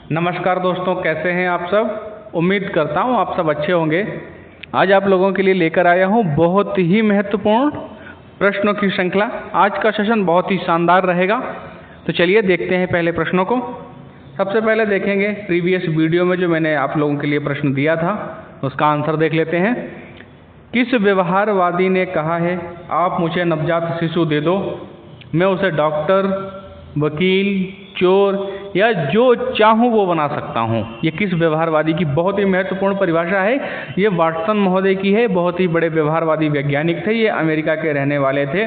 नमस्कार दोस्तों, कैसे हैं आप सब। उम्मीद करता हूं आप सब अच्छे होंगे। आज आप लोगों के लिए लेकर आया हूं बहुत ही महत्वपूर्ण प्रश्नों की श्रृंखला। आज का सेशन बहुत ही शानदार रहेगा। तो चलिए देखते हैं पहले प्रश्नों को। सबसे पहले देखेंगे प्रीवियस वीडियो में जो मैंने आप लोगों के लिए प्रश्न दिया था उसका आंसर देख लेते हैं। किस व्यवहारवादी ने कहा है आप मुझे नवजात शिशु दे दो, मैं उसे डॉक्टर, वकील, चोर या जो चाहूँ वो बना सकता हूँ। ये किस व्यवहारवादी की बहुत ही महत्वपूर्ण परिभाषा है। ये वाटसन महोदय की है। बहुत ही बड़े व्यवहारवादी वैज्ञानिक थे, ये अमेरिका के रहने वाले थे।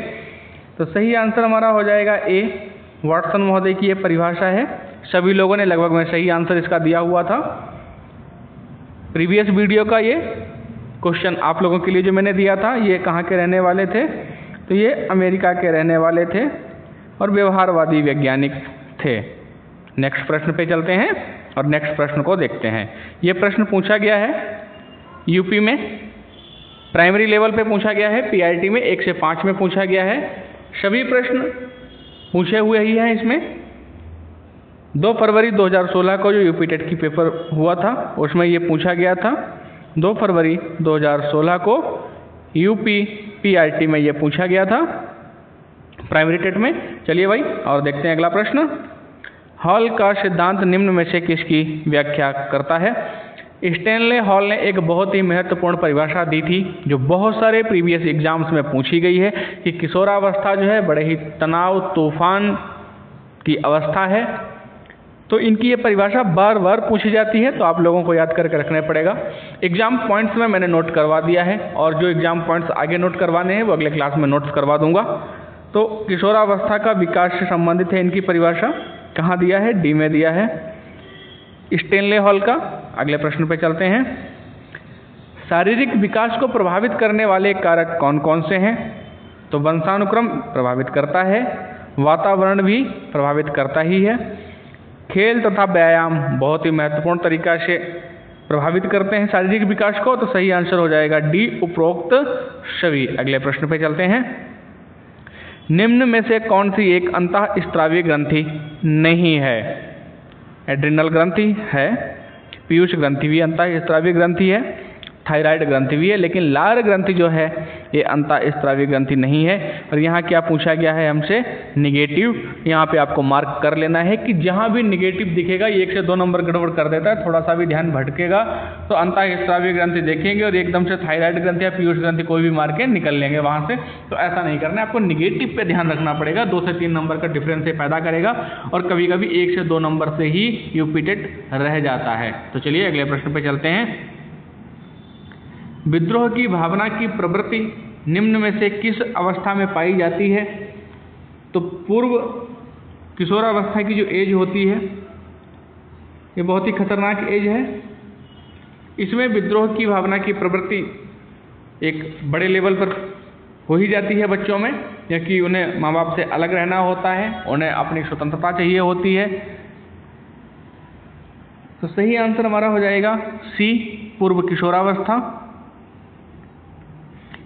तो सही आंसर हमारा हो जाएगा ए, वाटसन महोदय की ये परिभाषा है। सभी लोगों ने लगभग में सही आंसर इसका दिया हुआ था। प्रीवियस वीडियो का ये क्वेश्चन आप लोगों के लिए जो मैंने दिया था, ये कहाँ के रहने वाले थे, तो ये अमेरिका के रहने वाले थे और व्यवहारवादी वैज्ञानिक थे। नेक्स्ट प्रश्न पे चलते हैं और नेक्स्ट प्रश्न को देखते हैं। ये प्रश्न पूछा गया है यूपी में, प्राइमरी लेवल पे पूछा गया है, पीआईटी में 1 से 5 में पूछा गया है। सभी प्रश्न पूछे हुए ही हैं इसमें। 2 फरवरी 2016 को जो यूपी टेट की पेपर हुआ था उसमें ये पूछा गया था। 2 फरवरी 2016 को यूपी पीआईटी में ये पूछा गया था, प्राइमरी टेट में। चलिए भाई और देखते हैं अगला प्रश्न। हॉल का सिद्धांत निम्न में से किसकी व्याख्या करता है। स्टैनले हॉल ने एक बहुत ही महत्वपूर्ण परिभाषा दी थी जो बहुत सारे प्रीवियस एग्जाम्स में पूछी गई है कि किशोरावस्था जो है बड़े ही तनाव तूफान की अवस्था है। तो इनकी ये परिभाषा बार बार पूछी जाती है, तो आप लोगों को याद करके रखना पड़ेगा। एग्जाम पॉइंट्स में मैंने नोट करवा दिया है और जो एग्जाम पॉइंट्स आगे नोट करवाने हैं वो अगले क्लास में नोट्स करवा दूंगा। तो किशोरावस्था का विकास से संबंधित है इनकी परिभाषा। कहाँ दिया है, डी में दिया है, स्टैनले हॉल का। अगले प्रश्न पे चलते हैं। शारीरिक विकास को प्रभावित करने वाले कारक कौन कौन से हैं। तो वंशानुक्रम प्रभावित करता है, वातावरण भी प्रभावित करता ही है, खेल तथा व्यायाम बहुत ही महत्वपूर्ण तरीका से प्रभावित करते हैं शारीरिक विकास को। तो सही आंसर हो जाएगा डी, उपरोक्त सभी। अगले प्रश्न पे चलते हैं। निम्न में से कौन सी एक अंतःस्रावी ग्रंथि नहीं है। एड्रिनल ग्रंथि है, पीयूष ग्रंथि भी अंतःस्रावी ग्रंथि है, थायराइड ग्रंथि भी है, लेकिन लार ग्रंथि जो है ये अंतःस्रावी ग्रंथि नहीं है। और यहाँ क्या पूछा गया है हमसे, निगेटिव। यहाँ पे आपको मार्क कर लेना है कि जहाँ भी निगेटिव दिखेगा 1 से 2 नंबर गड़बड़ कर देता है, थोड़ा सा भी ध्यान भटकेगा तो अंतःस्रावी ग्रंथि देखेंगे और एकदम से थायराइड ग्रंथि या पीयूष ग्रंथि कोई भी मार के निकल लेंगे वहाँ से। तो ऐसा नहीं करना है, आपको निगेटिव पे ध्यान रखना पड़ेगा। 2 से 3 नंबर का डिफरेंस से पैदा करेगा और कभी कभी 1 से 2 नंबर से ही यूपी टेट रह जाता है। तो चलिए अगले प्रश्न पे चलते हैं। विद्रोह की भावना की प्रवृत्ति निम्न में से किस अवस्था में पाई जाती है। तो पूर्व किशोरावस्था की जो एज होती है ये बहुत ही खतरनाक एज है। इसमें विद्रोह की भावना की प्रवृत्ति एक बड़े लेवल पर हो ही जाती है बच्चों में, क्योंकि उन्हें माँ बाप से अलग रहना होता है, उन्हें अपनी स्वतंत्रता चाहिए होती है। तो सही आंसर हमारा हो जाएगा सी, पूर्व किशोरावस्था।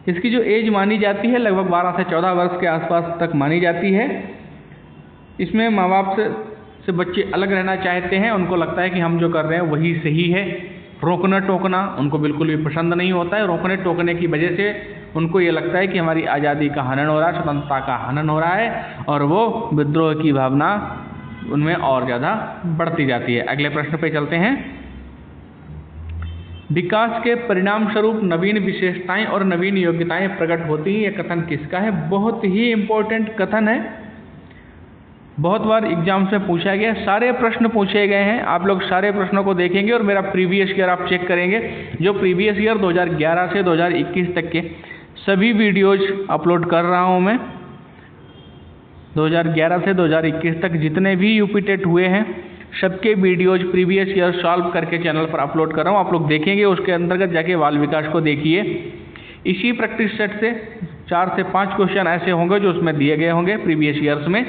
इसकी जो एज मानी जाती है लगभग 12 से 14 वर्ष के आसपास तक मानी जाती है। इसमें माँ बाप से बच्चे अलग रहना चाहते हैं, उनको लगता है कि हम जो कर रहे हैं वही सही है। रोकना टोकना उनको बिल्कुल भी पसंद नहीं होता है। रोकने टोकने की वजह से उनको ये लगता है कि हमारी आज़ादी का हनन हो रहा है, स्वतंत्रता का हनन हो रहा है और वो विद्रोह की भावना उनमें और ज़्यादा बढ़ती जाती है। अगले प्रश्न पे चलते हैं। विकास के परिणाम स्वरूप नवीन विशेषताएं और नवीन योग्यताएं प्रकट होती हैं। यह कथन किसका है। बहुत ही इम्पोर्टेंट कथन है, बहुत बार एग्जाम से पूछा गया, सारे प्रश्न पूछे गए हैं। आप लोग सारे प्रश्नों को देखेंगे और मेरा प्रीवियस ईयर आप चेक करेंगे। जो प्रीवियस ईयर 2011 से 2021 तक के सभी वीडियोज अपलोड कर रहा हूँ मैं। 2011 से 2021 तक जितने भी यूपी टेट हुए हैं सबके वीडियोज प्रीवियस ईयर सॉल्व करके चैनल पर अपलोड कर रहा हूँ। आप लोग देखेंगे, उसके अंतर्गत जाके बाल विकास को देखिए। इसी प्रैक्टिस सेट से 4 से 5 क्वेश्चन ऐसे होंगे जो उसमें दिए गए होंगे प्रीवियस ईयर्स में।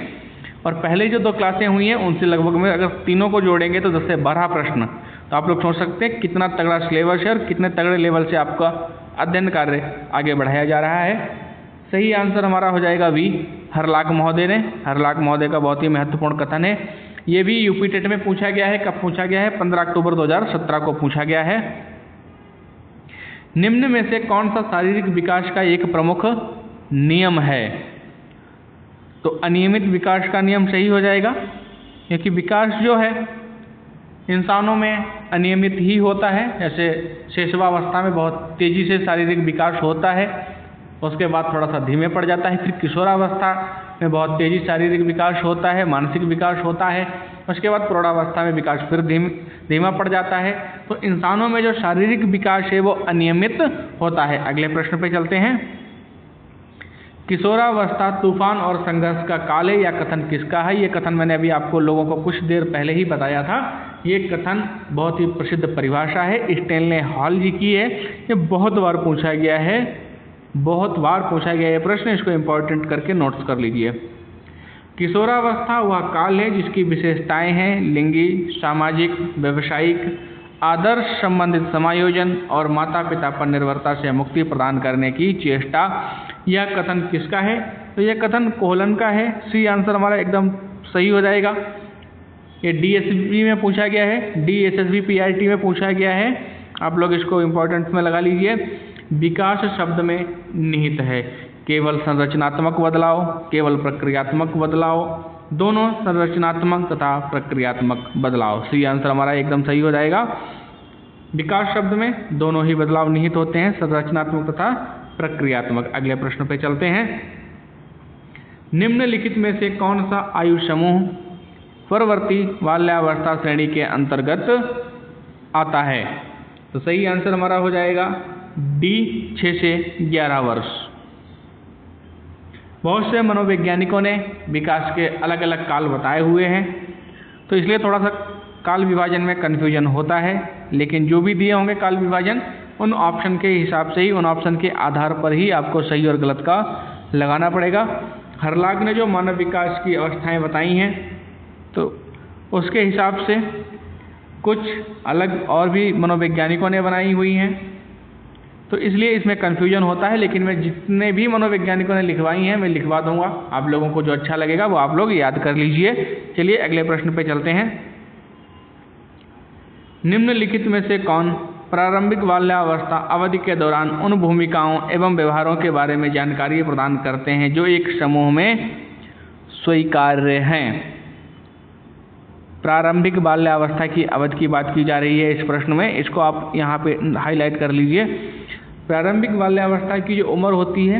और पहले जो 2 क्लासें हुई हैं उनसे लगभग में अगर तीनों को जोड़ेंगे तो 10 से 12 प्रश्न। तो आप लोग सोच सकते हैं कितना तगड़ा सिलेबस है और कितने तगड़े लेवल से आपका अध्ययन कार्य आगे बढ़ाया जा रहा है। सही आंसर हमारा हो जाएगा वी, हरलाक महोदय ने। हरलाक महोदय का बहुत ही महत्वपूर्ण कथन है, ये भी यूपी टेट में पूछा गया है। कब पूछा गया है? 15 अक्टूबर 2017 को पूछा गया है। निम्न में से कौन सा शारीरिक विकास का एक प्रमुख नियम है? तो अनियमित विकास का नियम सही हो जाएगा, क्योंकि विकास जो है इंसानों में अनियमित ही होता है। जैसे शैशवावस्था में बहुत तेज़ी से शारीरिक विकास होता है, उसके बाद थोड़ा सा धीमे पड़ जाता है। फिर किशोरावस्था में बहुत तेज़ी शारीरिक विकास होता है, मानसिक विकास होता है। उसके बाद प्रौढ़ावस्था में विकास फिर धीमा पड़ जाता है। तो इंसानों में जो शारीरिक विकास है वो अनियमित होता है। अगले प्रश्न पे चलते हैं। किशोरावस्था तूफान और संघर्ष का काल है, यह कथन किसका है? ये कथन मैंने अभी आपको लोगों को कुछ देर पहले ही बताया था। ये कथन बहुत ही प्रसिद्ध परिभाषा है, स्टैनले हॉल जी की है। ये बहुत बार पूछा गया है, बहुत बार पूछा गया है प्रश्न। इसको इम्पोर्टेंट करके नोट्स कर लीजिए। किशोरावस्था वह काल है जिसकी विशेषताएं हैं लिंगी, सामाजिक, व्यवसायिक, आदर्श संबंधित समायोजन और माता पिता पर निर्भरता से मुक्ति प्रदान करने की चेष्टा। यह कथन किसका है? तो यह कथन कोहलन का है। सी आंसर हमारा एकदम सही हो जाएगा। ये डीएसबी में पूछा गया है, डीएसएसबी पीआईटी में पूछा गया है। आप लोग इसको इम्पोर्टेंट में लगा लीजिए। विकास शब्द में निहित है केवल संरचनात्मक बदलाव, केवल प्रक्रियात्मक बदलाव, दोनों संरचनात्मक तथा प्रक्रियात्मक बदलाव। सी आंसर हमारा एकदम सही हो जाएगा। विकास शब्द में दोनों ही बदलाव निहित होते हैं, संरचनात्मक तथा प्रक्रियात्मक। अगले प्रश्न पे चलते हैं। निम्नलिखित में से कौन सा आयु समूह परवर्ती बाल्यावस्था श्रेणी के अंतर्गत आता है? तो सही आंसर हमारा हो जाएगा डी, 6 से 11 वर्ष। बहुत से मनोवैज्ञानिकों ने विकास के अलग अलग काल बताए हुए हैं, तो इसलिए थोड़ा सा काल विभाजन में कन्फ्यूजन होता है। लेकिन जो भी दिए होंगे काल विभाजन, उन ऑप्शन के हिसाब से ही, उन ऑप्शन के आधार पर ही आपको सही और गलत का लगाना पड़ेगा। हर्लाग ने जो मानव विकास की अवस्थाएं बताई हैं, तो उसके हिसाब से कुछ अलग और भी मनोवैज्ञानिकों ने बनाई हुई हैं, तो इसलिए इसमें कन्फ्यूजन होता है। लेकिन मैं जितने भी मनोवैज्ञानिकों ने लिखवाई हैं मैं लिखवा दूंगा। आप लोगों को जो अच्छा लगेगा वो आप लोग याद कर लीजिए। चलिए अगले प्रश्न पे चलते हैं। निम्नलिखित में से कौन प्रारंभिक बाल्यावस्था अवधि के दौरान उन भूमिकाओं एवं व्यवहारों के बारे में जानकारी प्रदान करते हैं जो एक समूह में स्वीकार्य हैं? प्रारंभिक बाल्यावस्था की अवधि की बात की जा रही है इस प्रश्न में। इसको आप यहाँ पे हाईलाइट कर लीजिए। प्रारंभिक बाल्यावस्था की जो उम्र होती है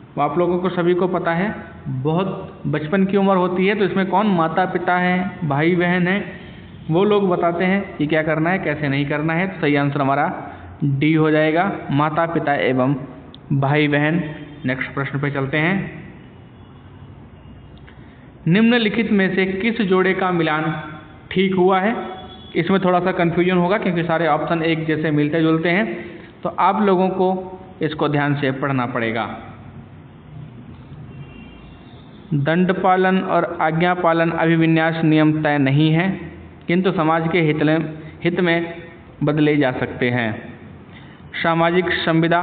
वो आप लोगों को सभी को पता है, बहुत बचपन की उम्र होती है। तो इसमें कौन माता पिता हैं, भाई बहन हैं, वो लोग बताते हैं कि क्या करना है, कैसे नहीं करना है। तो सही आंसर हमारा डी हो जाएगा, माता पिता एवं भाई बहन। नेक्स्ट प्रश्न पे चलते हैं। निम्नलिखित में से किस जोड़े का मिलान ठीक हुआ है? इसमें थोड़ा सा कन्फ्यूजन होगा क्योंकि सारे ऑप्शन एक जैसे मिलते जुलते हैं, तो आप लोगों को इसको ध्यान से पढ़ना पड़ेगा। दंड पालन और आज्ञा पालन अभिविन्यास नियम तय नहीं है, किंतु समाज के हित में बदले जा सकते हैं। सामाजिक संविदा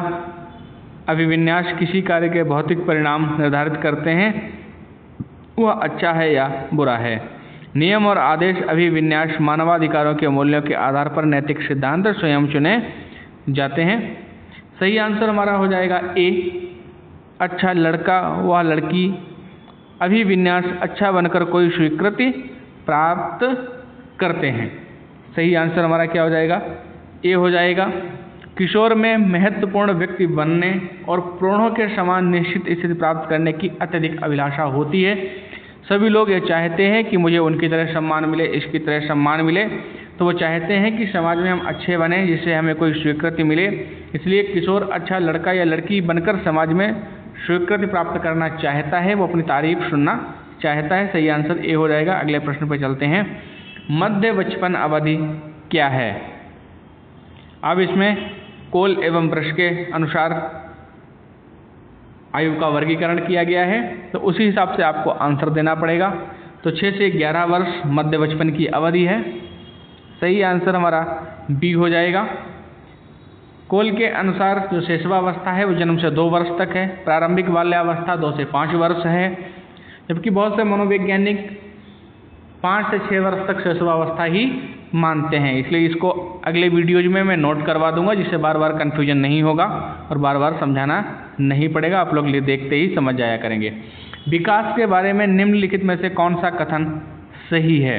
अभिविन्यास किसी कार्य के भौतिक परिणाम निर्धारित करते हैं, वह अच्छा है या बुरा है। नियम और आदेश अभिविन्यास मानवाधिकारों के मूल्यों के आधार पर नैतिक सिद्धांत स्वयं चुने जाते हैं। सही आंसर हमारा हो जाएगा ए, अच्छा लड़का व लड़की अभिविन्यास अच्छा बनकर कोई स्वीकृति प्राप्त करते हैं। सही आंसर हमारा क्या हो जाएगा? ए हो जाएगा। किशोर में महत्वपूर्ण व्यक्ति बनने और प्रणों के समान निश्चित स्थिति प्राप्त करने की अत्यधिक अभिलाषा होती है। सभी लोग ये चाहते हैं कि मुझे उनकी तरह सम्मान मिले, इसकी तरह सम्मान मिले। तो वो चाहते हैं कि समाज में हम अच्छे बने, जिससे हमें कोई स्वीकृति मिले। इसलिए किशोर अच्छा लड़का या लड़की बनकर समाज में स्वीकृति प्राप्त करना चाहता है, वो अपनी तारीफ सुनना चाहता है। सही आंसर ए हो जाएगा। अगले प्रश्न पर चलते हैं। मध्य बचपन अवधि क्या है? अब इसमें कोल एवं ब्रश के अनुसार आयु का वर्गीकरण किया गया है, तो उसी हिसाब से आपको आंसर देना पड़ेगा। तो 6 से 11 वर्ष मध्य बचपन की अवधि है। सही आंसर हमारा बी हो जाएगा। कोल के अनुसार जो शैशवावस्था है वो जन्म से 2 वर्ष तक है। प्रारंभिक बाल्यावस्था 2 से 5 वर्ष है। जबकि बहुत से मनोवैज्ञानिक 5 से 6 वर्ष तक शैशवावस्था ही मानते हैं। इसलिए इसको अगले वीडियोज में मैं नोट करवा दूंगा, जिससे बार बार कन्फ्यूजन नहीं होगा और बार बार समझाना नहीं पड़ेगा, आप लोग देखते ही समझ जाया करेंगे। विकास के बारे में निम्नलिखित में से कौन सा कथन सही है?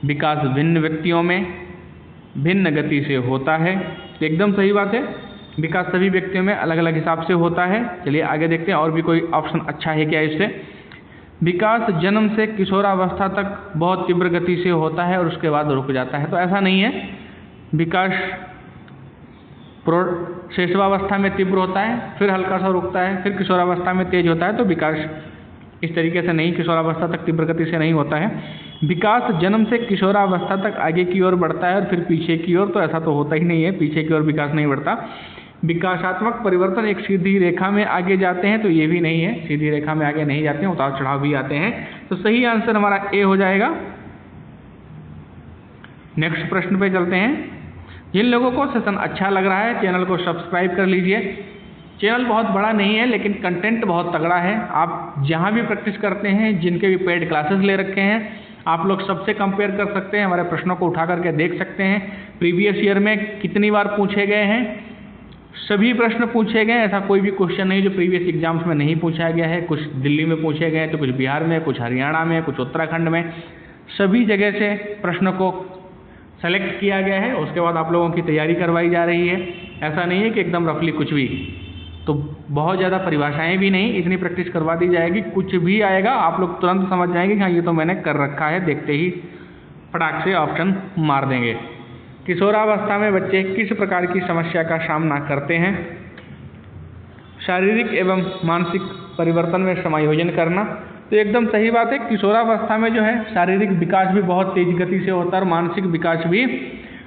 विकास भिन्न व्यक्तियों में भिन्न गति से होता है, एकदम सही बात है। विकास सभी व्यक्तियों में अलग अलग हिसाब से होता है। चलिए आगे देखते हैं और भी कोई ऑप्शन अच्छा है क्या इससे। विकास जन्म से किशोरावस्था तक बहुत तीव्र गति से होता है और उसके बाद रुक जाता है, तो ऐसा नहीं है। विकास शैशवावस्था में तीव्र होता है, फिर हल्का सा रुकता है, फिर किशोरावस्था में तेज होता है, तो विकास इस तरीके से नहीं, किशोरावस्था तक तीव्र गति से नहीं होता है। विकास जन्म से किशोरावस्था तक आगे की ओर बढ़ता है और फिर पीछे की ओर, तो ऐसा तो होता ही नहीं है, पीछे की ओर विकास नहीं बढ़ता। विकासात्मक परिवर्तन एक सीधी रेखा में आगे जाते हैं, तो ये भी नहीं है, सीधी रेखा में आगे नहीं जाते हैं, उतार चढ़ाव भी आते हैं। तो सही आंसर हमारा ए हो जाएगा। नेक्स्ट प्रश्न पे चलते हैं। जिन लोगों को सेशन अच्छा लग रहा है चैनल को सब्सक्राइब कर लीजिए। चैनल बहुत बड़ा नहीं है लेकिन कंटेंट बहुत तगड़ा है। आप जहाँ भी प्रैक्टिस करते हैं, जिनके भी पेड क्लासेस ले रखे हैं, आप लोग सबसे कंपेयर कर सकते हैं, हमारे प्रश्नों को उठा करके देख सकते हैं। प्रीवियस ईयर में कितनी बार पूछे गए हैं, सभी प्रश्न पूछे गए, ऐसा कोई भी क्वेश्चन नहीं जो प्रीवियस एग्जाम्स में नहीं पूछा गया है। कुछ दिल्ली में पूछे गए तो कुछ बिहार में, कुछ हरियाणा में, कुछ उत्तराखंड में, सभी जगह से प्रश्न को सेलेक्ट किया गया है। उसके बाद आप लोगों की तैयारी करवाई जा रही है। ऐसा नहीं है कि एकदम रफली कुछ भी, तो बहुत ज़्यादा परिभाषाएं भी नहीं, इतनी प्रैक्टिस करवा दी जाएगी, कुछ भी आएगा आप लोग तुरंत समझ जाएंगे कि हाँ ये तो मैंने कर रखा है, देखते ही फटाक से ऑप्शन मार देंगे। किशोरावस्था में बच्चे किस प्रकार की समस्या का सामना करते हैं? शारीरिक एवं मानसिक परिवर्तन में समायोजन करना, तो एकदम सही बात है। किशोरावस्था में जो है शारीरिक विकास भी बहुत तेज गति से होता है और मानसिक विकास भी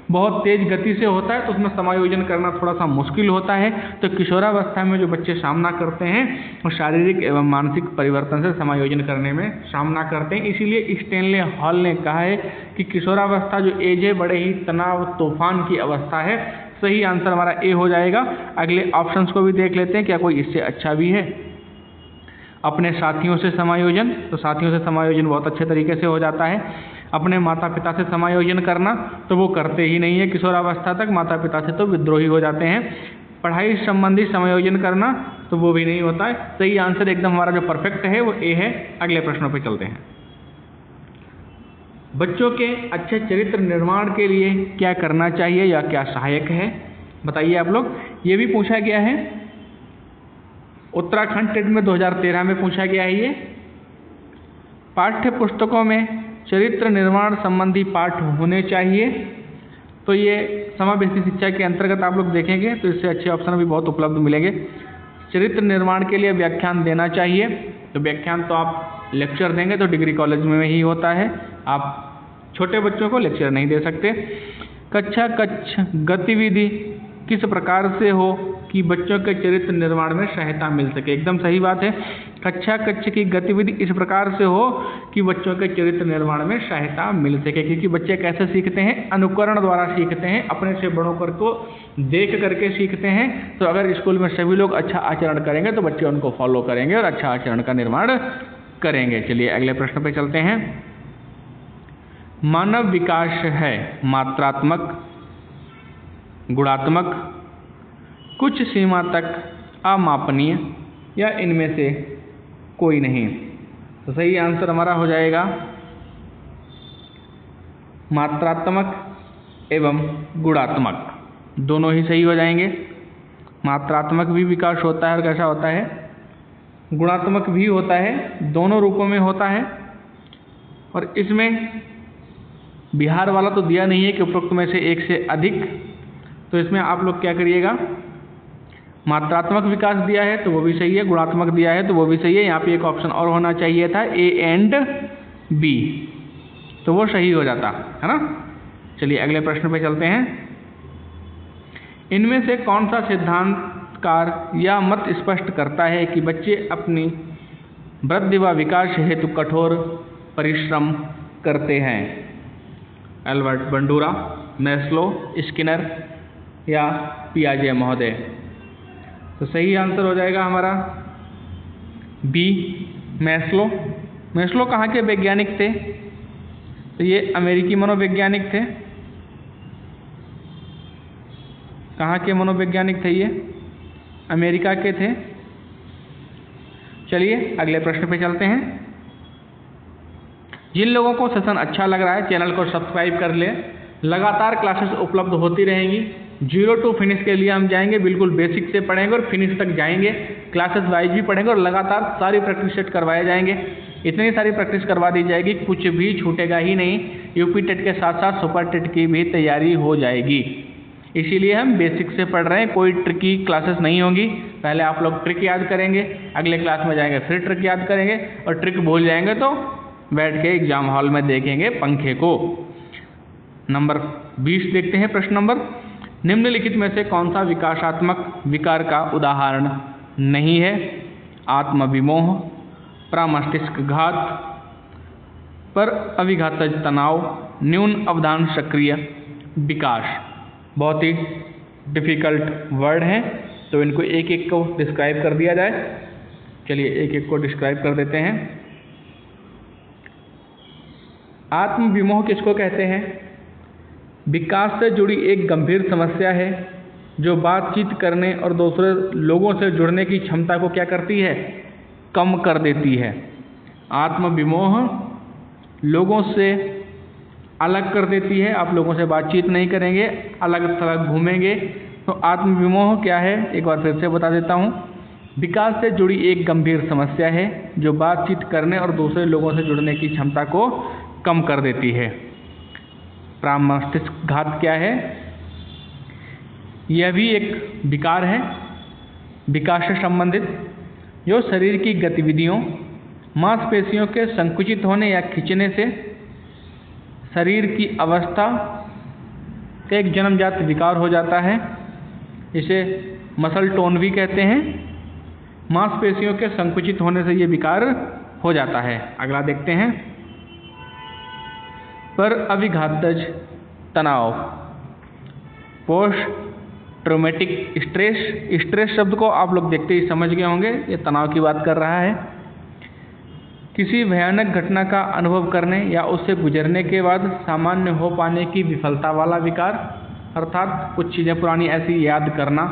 बहुत तेज गति से होता है, तो उसमें समायोजन करना थोड़ा सा मुश्किल होता है। तो किशोरावस्था में जो बच्चे सामना करते हैं वो शारीरिक एवं मानसिक परिवर्तन से समायोजन करने में सामना करते हैं। इसीलिए स्टैनले हॉल ने कहा है कि किशोरावस्था जो एज है बड़े ही तनाव तूफान की अवस्था है। सही आंसर हमारा ए हो जाएगा। अगले ऑप्शंस को भी देख लेते हैं, क्या कोई इससे अच्छा भी है। अपने साथियों से समायोजन, तो साथियों से समायोजन बहुत अच्छे तरीके से हो जाता है। अपने माता पिता से समायोजन करना, तो वो करते ही नहीं है किशोरावस्था तक, माता पिता से तो विद्रोही हो जाते हैं। पढ़ाई संबंधी समायोजन करना, तो वो भी नहीं होता है। सही आंसर एकदम हमारा जो परफेक्ट है वो ए है। अगले प्रश्नों पे चलते हैं। बच्चों के अच्छे चरित्र निर्माण के लिए क्या करना चाहिए या क्या सहायक है, बताइए आप लोग। ये भी पूछा गया है, उत्तराखंड टेट में 2013 में पूछा गया है। ये पाठ्य पुस्तकों में चरित्र निर्माण संबंधी पाठ होने चाहिए, तो ये समावेशी शिक्षा के अंतर्गत आप लोग देखेंगे तो इससे अच्छे ऑप्शन भी बहुत उपलब्ध मिलेंगे। चरित्र निर्माण के लिए व्याख्यान देना चाहिए, तो व्याख्यान तो आप लेक्चर देंगे तो डिग्री कॉलेज में ही होता है, आप छोटे बच्चों को लेक्चर नहीं दे सकते। कक्षा गतिविधि किस प्रकार से हो कि बच्चों के चरित्र निर्माण में सहायता मिल सके, एकदम सही बात है। कक्षा की गतिविधि इस प्रकार से हो कि बच्चों के चरित्र निर्माण में सहायता मिल सके, क्योंकि बच्चे कैसे सीखते हैं, अनुकरण द्वारा सीखते हैं, अपने से बड़ों को देख करके सीखते हैं। तो अगर स्कूल में सभी लोग अच्छा आचरण करेंगे तो बच्चे उनको फॉलो करेंगे और अच्छा आचरण का निर्माण करेंगे। चलिए अगले प्रश्न पे चलते हैं। मानव विकास है मात्रात्मक, गुणात्मक, कुछ सीमा तक अमापनीय या इनमें से कोई नहीं, तो सही आंसर हमारा हो जाएगा मात्रात्मक एवं गुणात्मक, दोनों ही सही हो जाएंगे। मात्रात्मक भी विकास होता है और कैसा होता है, गुणात्मक भी होता है, दोनों रूपों में होता है। और इसमें बिहार वाला तो दिया नहीं है कि उपरोक्त में से एक से अधिक, तो इसमें आप लोग क्या करिएगा, मात्रात्मक विकास दिया है तो वो भी सही है, गुणात्मक दिया है तो वो भी सही है। यहाँ पे एक ऑप्शन और होना चाहिए था, ए एंड बी, तो वो सही हो जाता है ना। चलिए अगले प्रश्न पे चलते हैं। इनमें से कौन सा सिद्धांतकार यह मत स्पष्ट करता है कि बच्चे अपनी वृद्धि व विकास हेतु कठोर परिश्रम करते हैं? एल्बर्ट बंडूरा, मैस्लो, स्किनर या पियाजे महोदय, तो सही आंसर हो जाएगा हमारा बी, मैस्लो। मैस्लो कहाँ के वैज्ञानिक थे? तो ये अमेरिकी मनोवैज्ञानिक थे। कहाँ के मनोवैज्ञानिक थे ये? अमेरिका के थे। चलिए अगले प्रश्न पे चलते हैं। जिन लोगों को सेशन अच्छा लग रहा है चैनल को सब्सक्राइब कर ले। लगातार क्लासेस उपलब्ध होती रहेंगी। 0 to फिनिश के लिए हम जाएंगे, बिल्कुल बेसिक से पढ़ेंगे और फिनिश तक जाएंगे। क्लासेस वाइज भी पढ़ेंगे और लगातार सारी प्रैक्टिस सेट करवाए जाएंगे। इतनी सारी प्रैक्टिस करवा दी जाएगी, कुछ भी छूटेगा ही नहीं। यूपी टेट के साथ साथ सुपर टेट की भी तैयारी हो जाएगी। इसीलिए हम बेसिक से पढ़ रहे हैं, कोई ट्रिकी क्लासेस नहीं होंगी। पहले आप लोग ट्रिक याद करेंगे, अगले क्लास में जाएंगे फिर ट्रिक याद करेंगे, और ट्रिक भूल जाएंगे तो बैठ के एग्जाम हॉल में देखेंगे पंखे को। नंबर 20 देखते हैं प्रश्न नंबर। निम्नलिखित में से कौन सा विकासात्मक विकार का उदाहरण नहीं है? आत्मविमोह, प्रामस्तिष्क घात, पर अभिघातज तनाव, न्यून अवधान सक्रिय विकास। बहुत ही डिफ़िकल्ट वर्ड हैं, तो इनको एक एक को डिस्क्राइब कर दिया जाए। चलिए एक एक को डिस्क्राइब कर देते हैं। आत्मविमोह किसको कहते हैं? विकास से जुड़ी एक गंभीर समस्या है जो बातचीत करने और दूसरे लोगों से जुड़ने की क्षमता को क्या करती है? कम कर देती है। आत्मविमोह लोगों से अलग कर देती है। आप लोगों से बातचीत नहीं करेंगे, अलग थलग घूमेंगे, तो आत्मविमोह क्या है एक बार फिर से बता देता हूँ। विकास से जुड़ी एक गंभीर समस्या है जो बातचीत करने और दूसरे लोगों से जुड़ने की क्षमता को कम कर देती है। प्रामस्तिष्क घात क्या है? यह भी एक विकार है, विकास से संबंधित, जो शरीर की गतिविधियों, मांसपेशियों के संकुचित होने या खिंचने से शरीर की अवस्था का एक जन्मजात विकार हो जाता है। इसे मसल टोन भी कहते हैं। मांसपेशियों के संकुचित होने से ये विकार हो जाता है। अगला देखते हैं। पर अभिघातज तनाव, पोस्ट ट्रॉमेटिक स्ट्रेस। स्ट्रेस शब्द को आप लोग देखते ही समझ गए होंगे, ये तनाव की बात कर रहा है। किसी भयानक घटना का अनुभव करने या उससे गुजरने के बाद सामान्य हो पाने की विफलता वाला विकार, अर्थात कुछ चीज़ें पुरानी ऐसी याद करना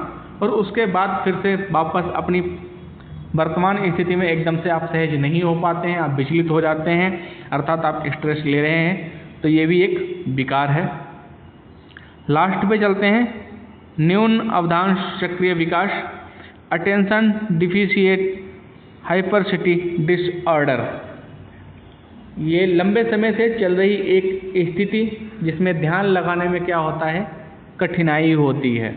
और उसके बाद फिर से वापस अपनी वर्तमान स्थिति में एकदम से आप सहज नहीं हो पाते हैं, आप विचलित हो जाते हैं, अर्थात आप स्ट्रेस ले रहे हैं, तो ये भी एक विकार है। लास्ट पे चलते हैं। न्यून अवधान सक्रिय विकास, अटेंशन डिफिशिएट हाइपरसिटी डिसऑर्डर। ये लंबे समय से चल रही एक स्थिति जिसमें ध्यान लगाने में क्या होता है? कठिनाई होती है।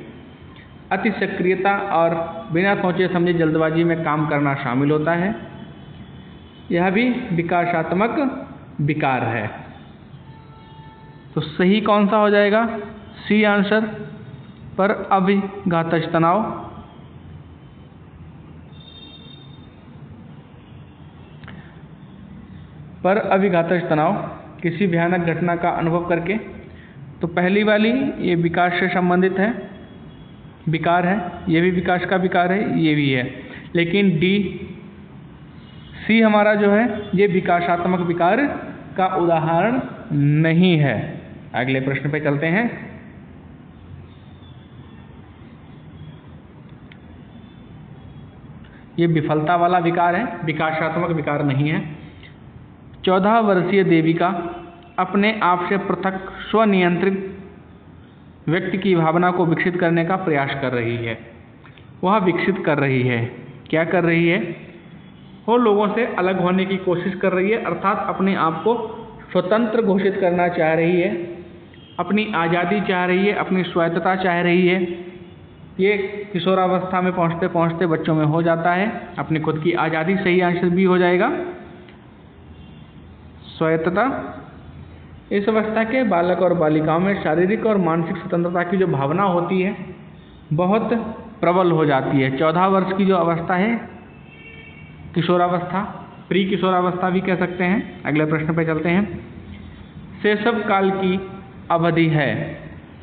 अति सक्रियता और बिना सोचे समझे जल्दबाजी में काम करना शामिल होता है। यह भी विकासात्मक विकार है। तो सही कौन सा हो जाएगा? सी आंसर, पर अभिघातज तनाव। पर अभिघातज तनाव किसी भयानक घटना का अनुभव करके, तो पहली वाली ये विकास से संबंधित है, विकार है, ये भी विकास का विकार है, ये भी है। लेकिन सी हमारा जो है ये विकासात्मक विकार का उदाहरण नहीं है। अगले प्रश्न पे चलते हैं। ये विफलता वाला विकार है, विकासात्मक विकार नहीं है। 14 वर्षीय देविका अपने आप से पृथक स्वनियंत्रित व्यक्ति की भावना को विकसित करने का प्रयास कर रही है। वह विकसित कर रही है, क्या कर रही है? वो लोगों से अलग होने की कोशिश कर रही है, अर्थात अपने आप को स्वतंत्र घोषित करना चाह रही है, अपनी आज़ादी चाह रही है, अपनी स्वायत्तता चाह रही है। ये किशोरावस्था में पहुँचते पहुँचते बच्चों में हो जाता है, अपनी खुद की आज़ादी। सही आंसर भी हो जाएगा स्वायत्तता। इस अवस्था के बालक और बालिकाओं में शारीरिक और मानसिक स्वतंत्रता की जो भावना होती है बहुत प्रबल हो जाती है। 14 वर्ष की जो अवस्था है, किशोरावस्था, प्री किशोरावस्था भी कह सकते हैं। अगले प्रश्न पे चलते हैं। शैशव काल की अवधि है,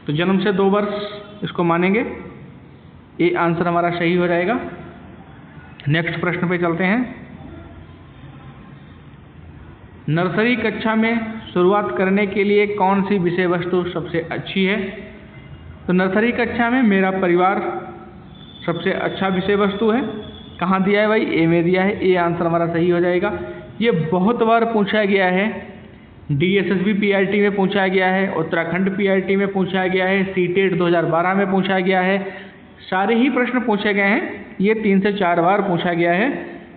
तो जन्म से 2 वर्ष इसको मानेंगे। ये आंसर हमारा सही हो जाएगा। नेक्स्ट प्रश्न पे चलते हैं। नर्सरी कक्षा में शुरुआत करने के लिए कौन सी विषय वस्तु सबसे अच्छी है? तो नर्सरी कक्षा में मेरा परिवार सबसे अच्छा विषय वस्तु है। कहाँ दिया है भाई? ए में दिया है। ए आंसर हमारा सही हो जाएगा। ये बहुत बार पूछा गया है, DSSB PRT में पूछा गया है, उत्तराखंड PRT में पूछा गया है, CTET 2012 में पूछा गया है। सारे ही प्रश्न पूछे गए हैं, ये 3 से 4 बार पूछा गया है,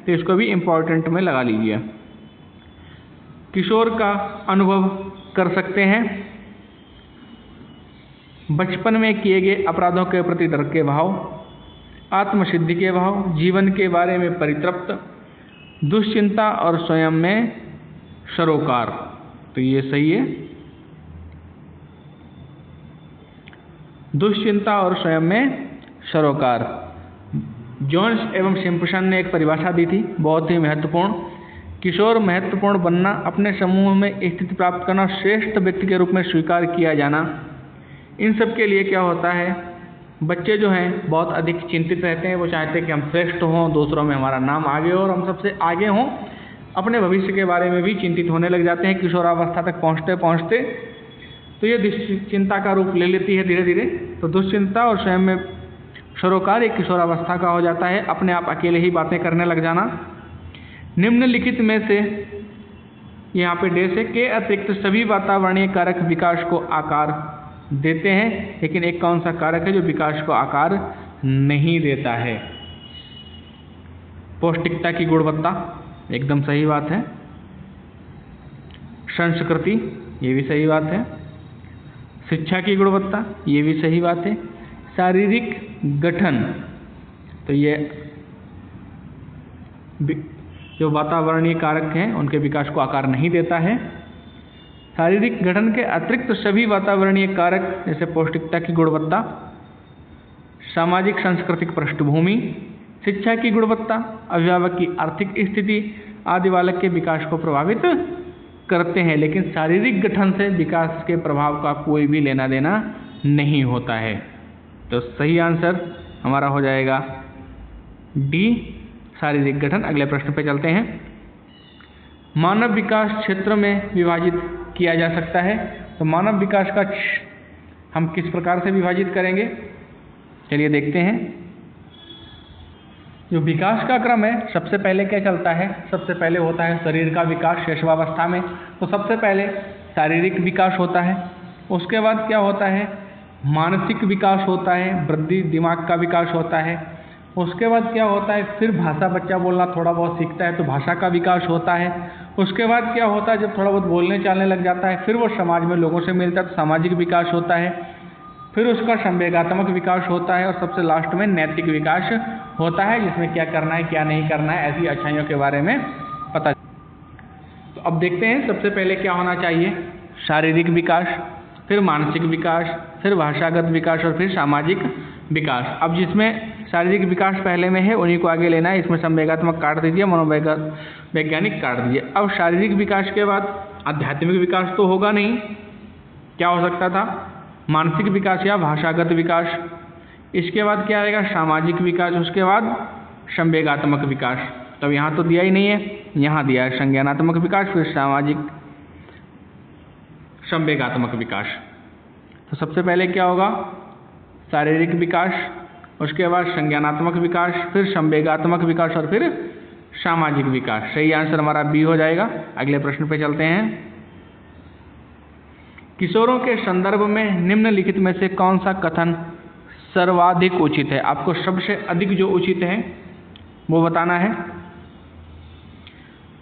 तो इसको भी इम्पोर्टेंट में लगा लीजिए। किशोर का अनुभव कर सकते हैं बचपन में किए गए अपराधों के प्रति डर के भाव, आत्मसिद्धि के भाव, जीवन के बारे में परितृप्त, दुश्चिंता और स्वयं में सरोकार। तो ये सही है, दुश्चिंता और स्वयं में सरोकार। जोन्स एवं सिम्पसन ने एक परिभाषा दी थी, बहुत ही महत्वपूर्ण। किशोर महत्वपूर्ण बनना, अपने समूह में स्थिति प्राप्त करना, श्रेष्ठ व्यक्ति के रूप में स्वीकार किया जाना। इन सब के लिए क्या होता है, बच्चे जो हैं बहुत अधिक चिंतित रहते हैं। वो चाहते हैं कि हम श्रेष्ठ हों, दूसरों में हमारा नाम आगे हो और हम सबसे आगे हों। अपने भविष्य के बारे में भी चिंतित होने लग जाते हैं किशोरावस्था तक पहुँचते पहुँचते। तो ये दुश्चिंता का रूप ले लेती है धीरे धीरे। तो दुश्चिंता और स्वयं में सरोकार एक किशोरावस्था का हो जाता है, अपने आप अकेले ही बातें करने लग जाना। निम्नलिखित में से यहाँ पे डे से के अतिरिक्त सभी वातावरणीय कारक विकास को आकार देते हैं, लेकिन एक कौन सा कारक है जो विकास को आकार नहीं देता है? पौष्टिकता की गुणवत्ता, एकदम सही बात है। संस्कृति, ये भी सही बात है। शिक्षा की गुणवत्ता, ये भी सही बात है। शारीरिक गठन, तो ये जो वातावरणीय कारक हैं उनके विकास को आकार नहीं देता है। शारीरिक गठन के अतिरिक्त सभी वातावरणीय कारक जैसे पौष्टिकता की गुणवत्ता, सामाजिक सांस्कृतिक पृष्ठभूमि, शिक्षा की गुणवत्ता, अभिभावक की आर्थिक स्थिति आदि बालक के विकास को प्रभावित करते हैं, लेकिन शारीरिक गठन से विकास के प्रभाव का कोई भी लेना देना नहीं होता है। तो सही आंसर हमारा हो जाएगा डी, शारीरिक गठन। अगले प्रश्न पे चलते हैं। मानव विकास क्षेत्र में विभाजित किया जा सकता है। तो मानव विकास का हम किस प्रकार से विभाजित करेंगे, चलिए देखते हैं। जो विकास का क्रम है, सबसे पहले क्या चलता है? सबसे पहले होता है शरीर का विकास शैशवावस्था में। तो सबसे पहले शारीरिक विकास होता है। उसके बाद क्या होता है? मानसिक विकास होता है, वृद्धि दिमाग का विकास होता है। उसके बाद क्या होता है? फिर भाषा, बच्चा बोलना थोड़ा बहुत सीखता है तो भाषा का विकास होता है। उसके बाद क्या होता है? जब थोड़ा बहुत बोलने चालने लग जाता है, फिर वो समाज में लोगों से मिलता है तो सामाजिक विकास होता है। फिर उसका संवेगात्मक विकास होता है और सबसे लास्ट में नैतिक विकास होता है, जिसमें क्या करना है क्या नहीं करना है, ऐसी अच्छाइयों के बारे में पता। तो अब देखते हैं सबसे पहले क्या होना चाहिए। शारीरिक विकास, फिर मानसिक विकास, फिर भाषागत विकास और फिर सामाजिक विकास। अब जिसमें शारीरिक विकास पहले में है उन्हीं को आगे लेना है। इसमें संवेगात्मक काट दीजिए, मनोवैज्ञानिक काट दीजिए। अब शारीरिक विकास के बाद आध्यात्मिक विकास तो होगा नहीं, क्या हो सकता था? मानसिक विकास या भाषागत विकास। इसके बाद क्या आएगा? सामाजिक विकास। उसके बाद संवेगात्मक विकास। तब यहाँ तो दिया ही नहीं है, यहाँ दिया है संज्ञानात्मक विकास, फिर सामाजिक, संवेगात्मक विकास। तो सबसे पहले क्या होगा? शारीरिक विकास, उसके बाद संज्ञानात्मक विकास, फिर संवेगात्मक विकास और फिर सामाजिक विकास। सही आंसर हमारा बी हो जाएगा। अगले प्रश्न पे चलते हैं। किशोरों के संदर्भ में निम्नलिखित में से कौन सा कथन सर्वाधिक उचित है? आपको सबसे अधिक जो उचित है वो बताना है।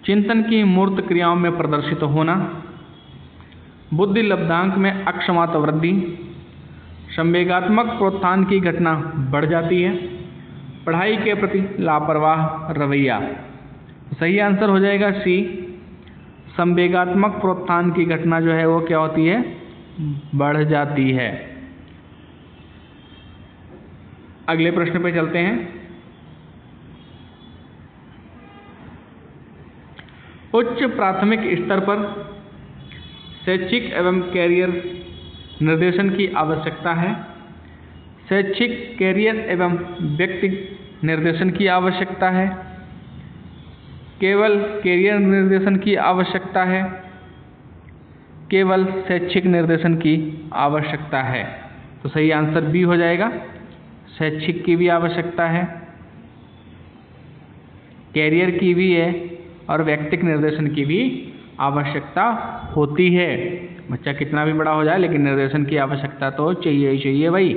चिंतन की मूर्त क्रियाओं में प्रदर्शित होना, बुद्धि लब्धांक में अक्षमता वृद्धि, संवेगात्मक प्रोत्थान की घटना बढ़ जाती है, पढ़ाई के प्रति लापरवाह रवैया। सही आंसर हो जाएगा सी, संवेगात्मक प्रोत्थान की घटना जो है वो क्या होती है? बढ़ जाती है। अगले प्रश्न पे चलते हैं। उच्च प्राथमिक स्तर पर शैक्षिक एवं कैरियर निर्देशन की आवश्यकता है। शैक्षिक, कैरियर एवं व्यक्ति निर्देशन की आवश्यकता है। केवल कैरियर निर्देशन की आवश्यकता है। केवल शैक्षिक निर्देशन की आवश्यकता है। तो सही आंसर बी हो जाएगा, शैक्षिक की भी आवश्यकता है, कैरियर की भी है और व्यक्तिगत निर्देशन की भी आवश्यकता होती है। बच्चा कितना भी बड़ा हो जाए लेकिन निर्देशन की आवश्यकता तो चाहिए ही चाहिए भाई।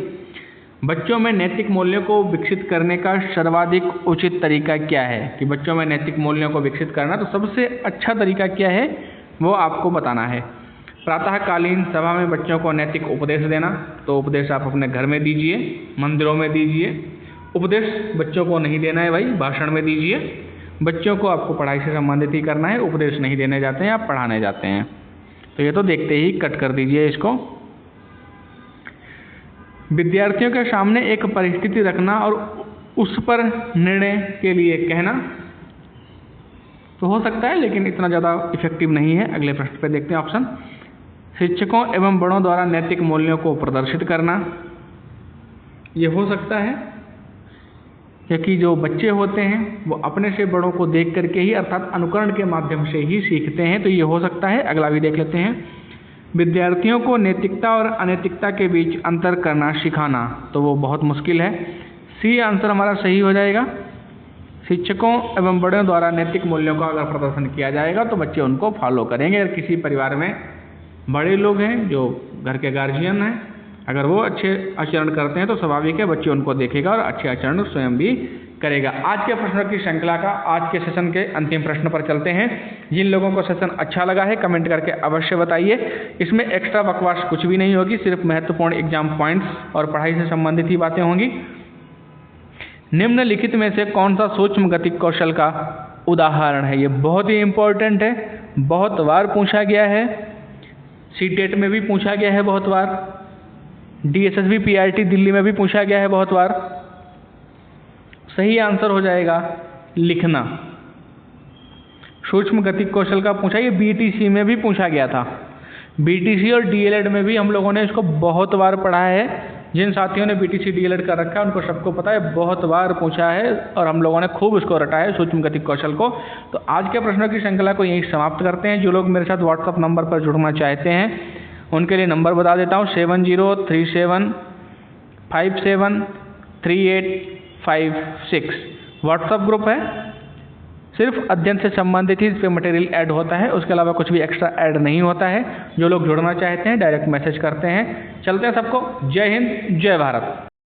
बच्चों में नैतिक मूल्यों को विकसित करने का सर्वाधिक उचित तरीका क्या है? कि बच्चों में नैतिक मूल्यों को विकसित करना, तो सबसे अच्छा तरीका क्या है वो आपको बताना है। प्रातःकालीन सभा में बच्चों को नैतिक उपदेश देना, तो उपदेश आप अपने घर में दीजिए, मंदिरों में दीजिए। उपदेश बच्चों को नहीं देना है भाई, भाषण में दीजिए। बच्चों को आपको पढ़ाई से संबंधित ही करना है, उपदेश नहीं देने जाते हैं, आप पढ़ाने जाते हैं। तो ये तो देखते ही कट कर दीजिए इसको। विद्यार्थियों के सामने एक परिस्थिति रखना और उस पर निर्णय के लिए कहना, तो हो सकता है लेकिन इतना ज़्यादा इफेक्टिव नहीं है। अगले प्रश्न पे देखते हैं ऑप्शन। शिक्षकों एवं बड़ों द्वारा नैतिक मूल्यों को प्रदर्शित करना, ये हो सकता है क्योंकि जो बच्चे होते हैं वो अपने से बड़ों को देख करके ही, अर्थात अनुकरण के माध्यम से ही सीखते हैं, तो ये हो सकता है। अगला भी देख लेते हैं। विद्यार्थियों को नैतिकता और अनैतिकता के बीच अंतर करना सिखाना, तो वो बहुत मुश्किल है। सी आंसर हमारा सही हो जाएगा। शिक्षकों एवं बड़ों द्वारा नैतिक मूल्यों का अगर प्रदर्शन किया जाएगा तो बच्चे उनको फॉलो करेंगे। अगर किसी परिवार में बड़े लोग हैं जो घर के गार्जियन हैं, अगर वो अच्छे आचरण करते हैं तो स्वाभाविक है बच्चे उनको देखेगा और अच्छे आचरण स्वयं भी करेगा। आज के प्रश्नों की श्रृंखला का आज के सेशन के अंतिम प्रश्न पर चलते हैं। जिन लोगों को सेशन अच्छा लगा है कमेंट करके अवश्य बताइए। इसमें एक्स्ट्रा बकवास कुछ भी नहीं होगी, सिर्फ महत्वपूर्ण एग्जाम पॉइंट्स और पढ़ाई से संबंधित ही बातें होंगी। निम्नलिखित में से कौन सा सूक्ष्म गतिक कौशल का उदाहरण है? ये बहुत ही इंपॉर्टेंट है, बहुत बार पूछा गया है, सीटेट में भी पूछा गया है बहुत बार, DSSB PRT दिल्ली में भी पूछा गया है बहुत बार। सही आंसर हो जाएगा लिखना। सूक्ष्म गतिक कौशल का पूछा, ये BTC में भी पूछा गया था। BTC और DLED में भी हम लोगों ने इसको बहुत बार पढ़ा है। जिन साथियों ने BTC DLED कर रखा है उनको सबको पता है, बहुत बार पूछा है और हम लोगों ने खूब इसको रटा है सूक्ष्म गतिक कौशल को। तो आज के प्रश्नों की श्रृंखला को यहीं समाप्त करते हैं। जो लोग मेरे साथ व्हाट्सअप नंबर पर जुड़ना चाहते हैं उनके लिए नंबर बता देता हूँ, 7037573856 व्हाट्सअप ग्रुप है। सिर्फ अध्ययन से संबंधित ही इस पर मटेरियल ऐड होता है, उसके अलावा कुछ भी एक्स्ट्रा ऐड नहीं होता है। जो लोग जुड़ना चाहते हैं डायरेक्ट मैसेज करते हैं। चलते हैं सबको, जय हिंद जय भारत।